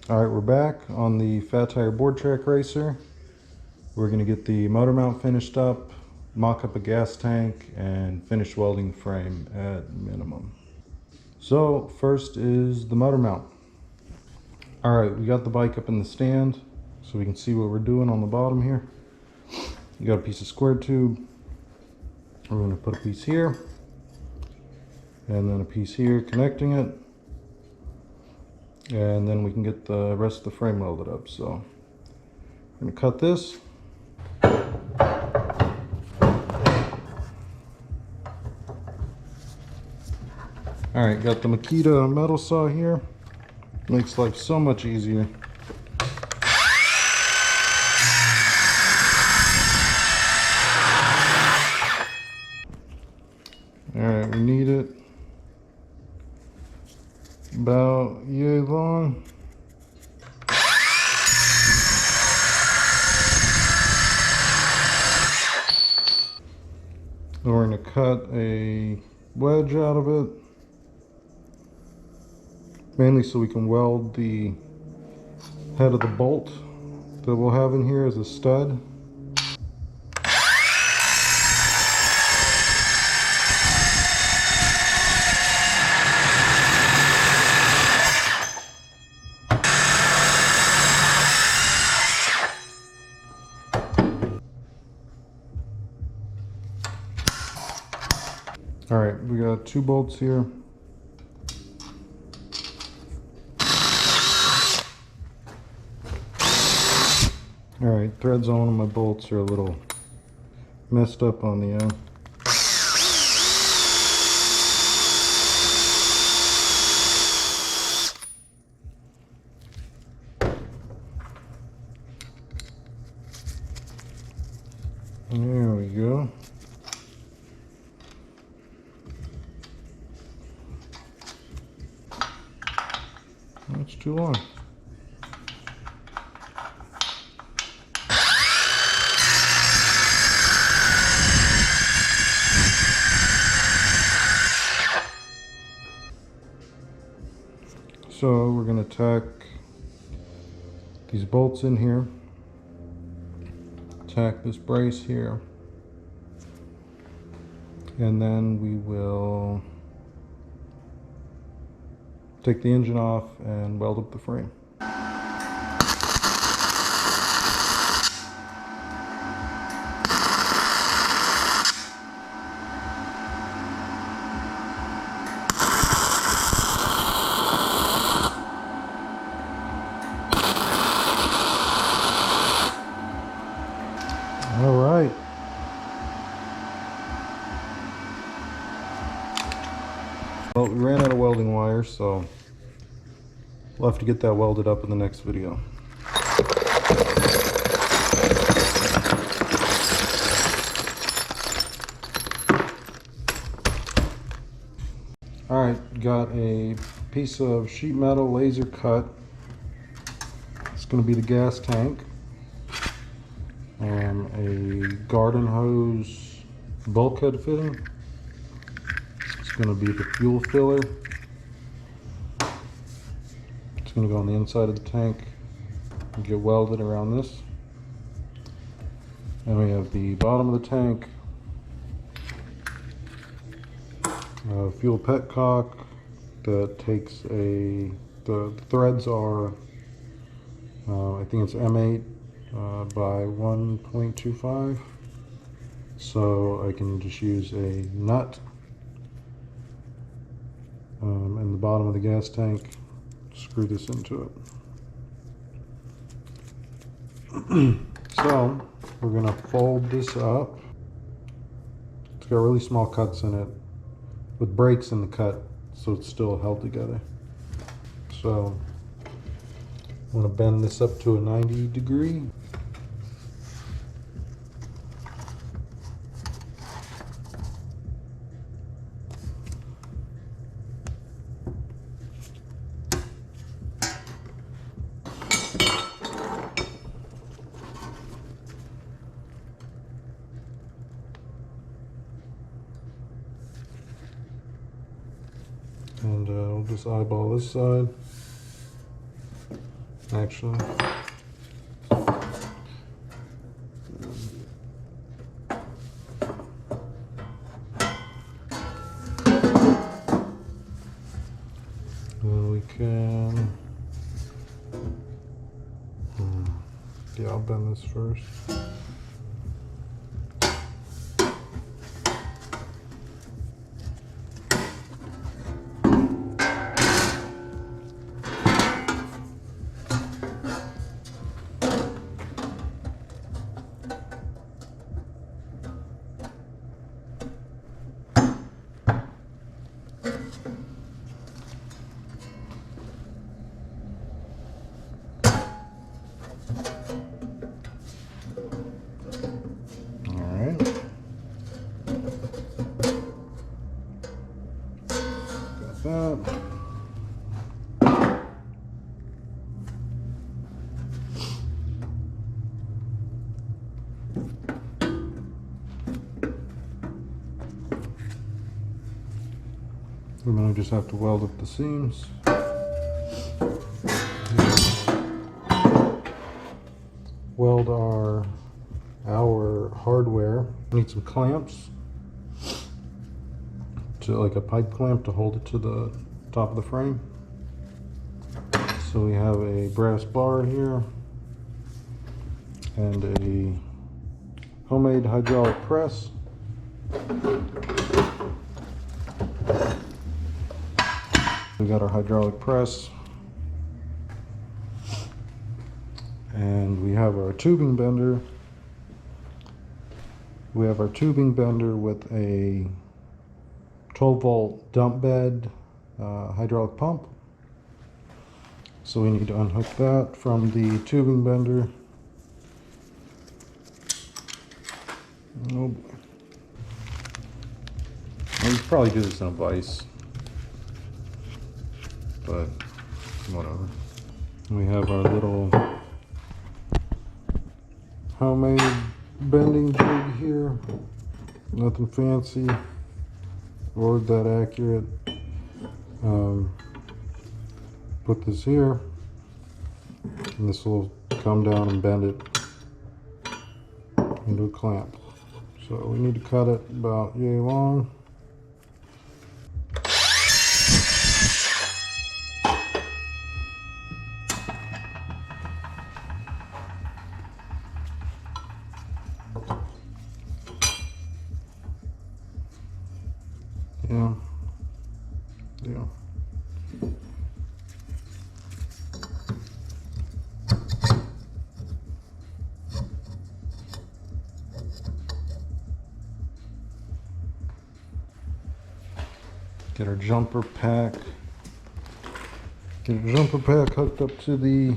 Alright, we're back on the Fat Tire board track racer. We're going to get the motor mount finished up, mock up a gas tank, and finish welding the frame at minimum. So first is the motor mount. Alright, we got the bike up in the stand so we can see what we're doing on the bottom here. You got a piece of square tube. We're going to put a piece here and then a piece here connecting it, and then we can get the rest of the frame welded up. So I'm going to cut this. Alright, got the Makita metal saw here. Makes life so much easier. Alright, we need it about yay long. Then we're going to cut a wedge out of it, mainly so we can weld the head of the bolt that we'll have in here as a stud. Alright, we got 2 bolts here. Alright, threads on one of my bolts are a little messed up on the end. There we go. That's too long. So we're going to tack these bolts in here, tack this brace here, and then we will take the engine off and weld up the frame. All right. Well, we ran out of welding wire, so we'll have to get that welded up in the next video. Alright, got a piece of sheet metal laser cut. It's going to be the gas tank. And a garden hose bulkhead fitting. It's going to be the fuel filler. It's going to go on the inside of the tank and get welded around this. And we have the bottom of the tank, fuel petcock that takes the threads are, I think it's M8 by 1.25. So I can just use a nut in the bottom of the gas tank, screw this into it. So we're going to fold this up. It's got really small cuts in it with breaks in the cut, so it's still held together. So I'm going to bend this up to a 90 degree. And we'll just eyeball this side. actually. We can, yeah, I'll bend this first. That. And then we just have to weld up the seams. Weld our hardware. Need some clamps, to like a pipe clamp to hold it to the top of the frame. So we have a brass bar here and a homemade hydraulic press. We got our hydraulic press, and we have our tubing bender. We have our tubing bender with a 12-volt dump bed hydraulic pump. So we need to unhook that from the tubing bender. Oh boy. Well, you could probably do this in a vise, but whatever. We have our little homemade bending jig here. Nothing fancy or that accurate. Put this here, and this will come down and bend it into a clamp. So we need to cut it about yay long. Yeah. Get our jumper pack. Get our jumper pack hooked up to the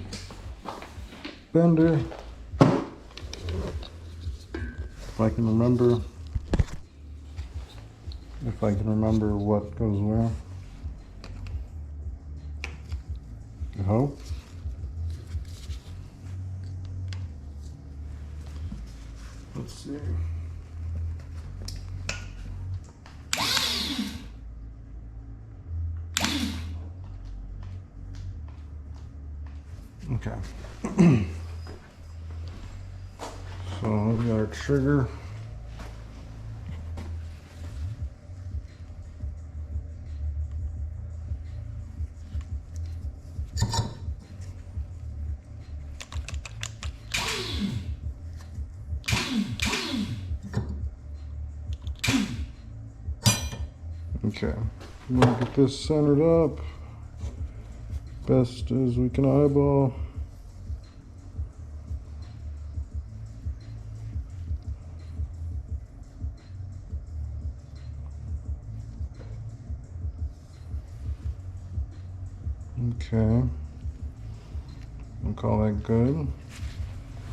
bender. If I can remember. If I can remember what goes where. I hope. Let's see. Okay. So we got our trigger. Okay, we're gonna get this centered up best as we can eyeball. Okay, I'll call that good.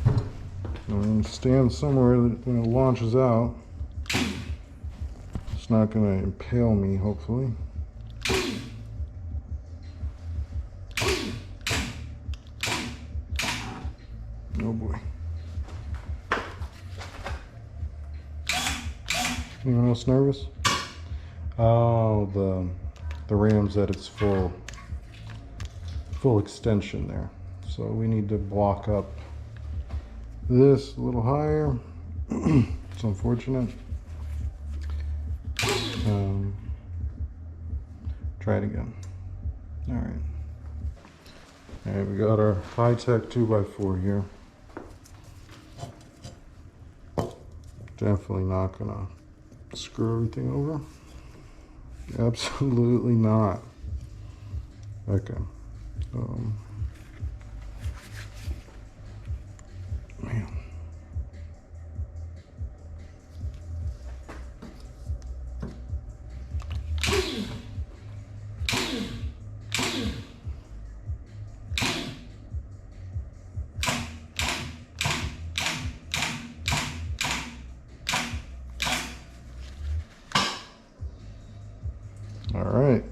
I'm going to stand somewhere that when it launches out, it's not going to impale me, hopefully. Oh boy. Anyone else nervous? Oh, the ram's at its full extension there. So we need to block up this a little higher. It's unfortunate. Try it again. All right. All right, we got our high-tech 2x4 here. Definitely not gonna screw everything over. Absolutely not. Okay. Man. All right.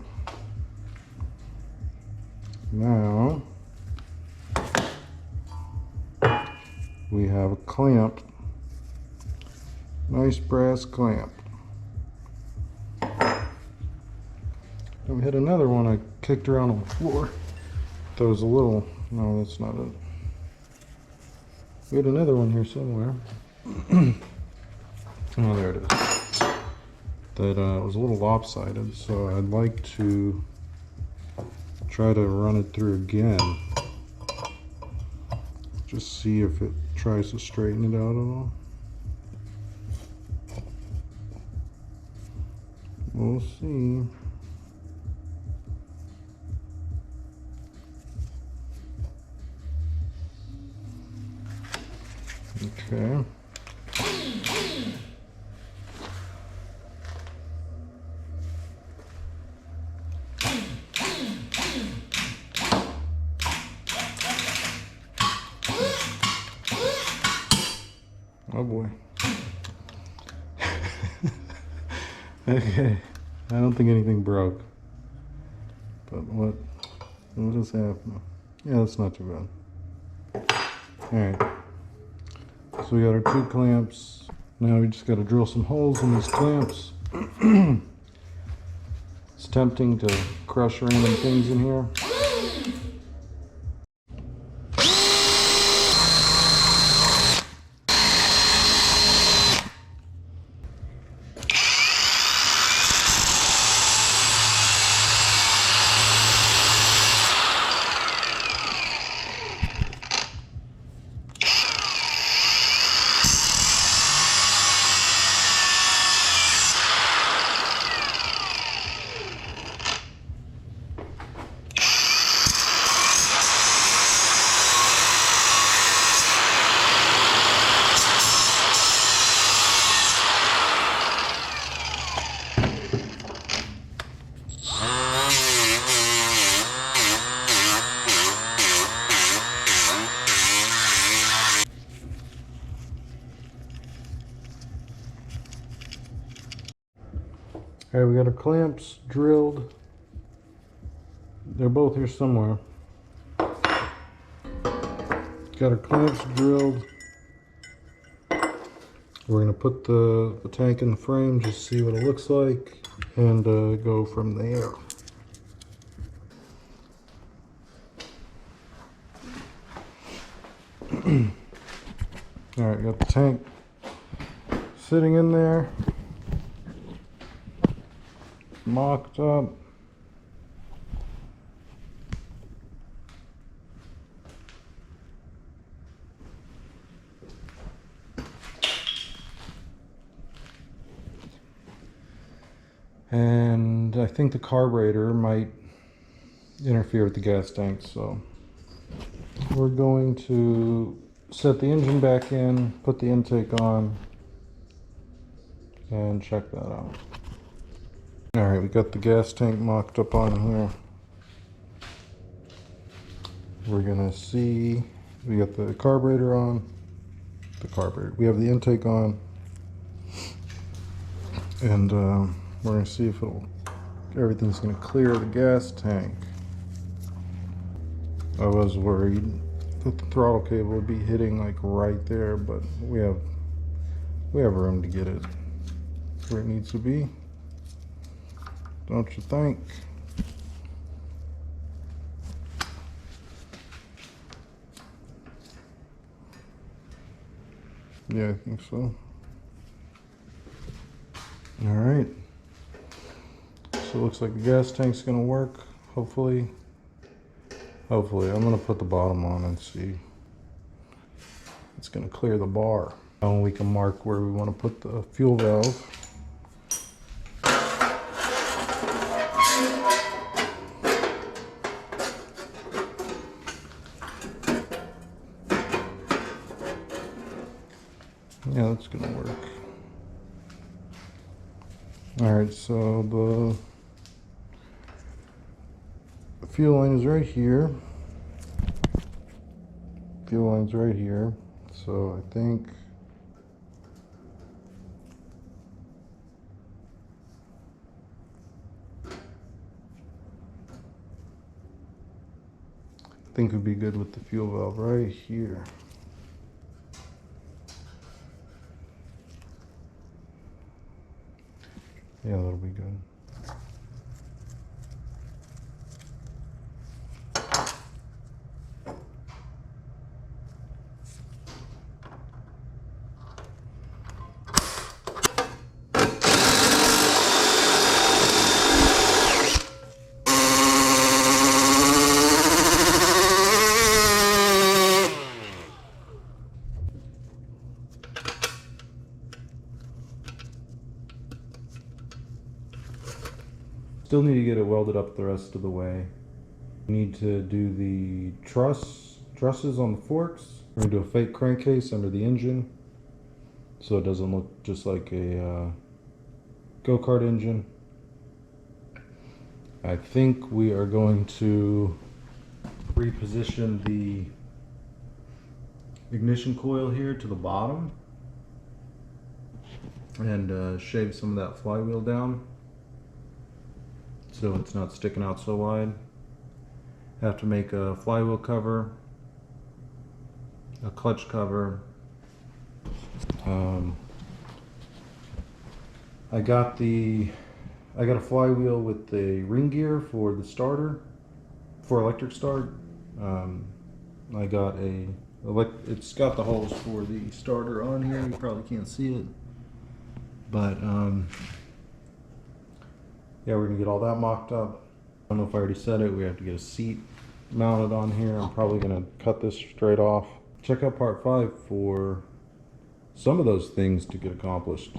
Now we have a clamp. Nice brass clamp. And we had another one I kicked around on the floor. That was a little, no, that's not it. We had another one here somewhere. Oh, there it is. That was a little lopsided, so I'd like to try to run it through again. Just see if it tries to straighten it out at all. We'll see. Okay. Oh boy. Okay. I don't think anything broke. But what just happened? Yeah, that's not too bad. Alright. So we got our two clamps. Now we just got to drill some holes in these clamps. It's tempting to crush random things in here. Alright, we got our clamps drilled. They're both here somewhere. Got our clamps drilled. We're going to put the tank in the frame, just see what it looks like, and go from there. Alright, got the tank sitting in there, mocked up. And I think the carburetor might interfere with the gas tank, so we're going to set the engine back in, put the intake on, and check that out. Alright, we got the gas tank mocked up on here. We're gonna see, we got the carburetor on, we have the intake on, and we're gonna see if everything's gonna clear the gas tank. I was worried that the throttle cable would be hitting like right there, but we have room to get it where it needs to be. Don't you think? Yeah, I think so. All right. So it looks like the gas tank's gonna work, hopefully. Hopefully. I'm gonna put the bottom on and see. It's gonna clear the bar. Now we can mark where we want to put the fuel valve. Yeah, that's gonna work. Alright, so the fuel line is right here. Fuel line's right here. So I think would be good with the fuel valve right here. Yeah, that'll be good. Still need to get it welded up the rest of the way. We need to do the trusses on the forks. We're gonna do a fake crankcase under the engine so it doesn't look just like a go-kart engine. I think we are going to reposition the ignition coil here to the bottom and shave some of that flywheel down so it's not sticking out so wide. Have to make a flywheel cover, a clutch cover. I got a flywheel with the ring gear for the starter, for electric start. I got it's got the holes for the starter on here. You probably can't see it, but yeah, we're gonna get all that mocked up. I don't know if I already said it. We have to get a seat mounted on here. I'm probably gonna cut this straight off. Check out part 5 for some of those things to get accomplished.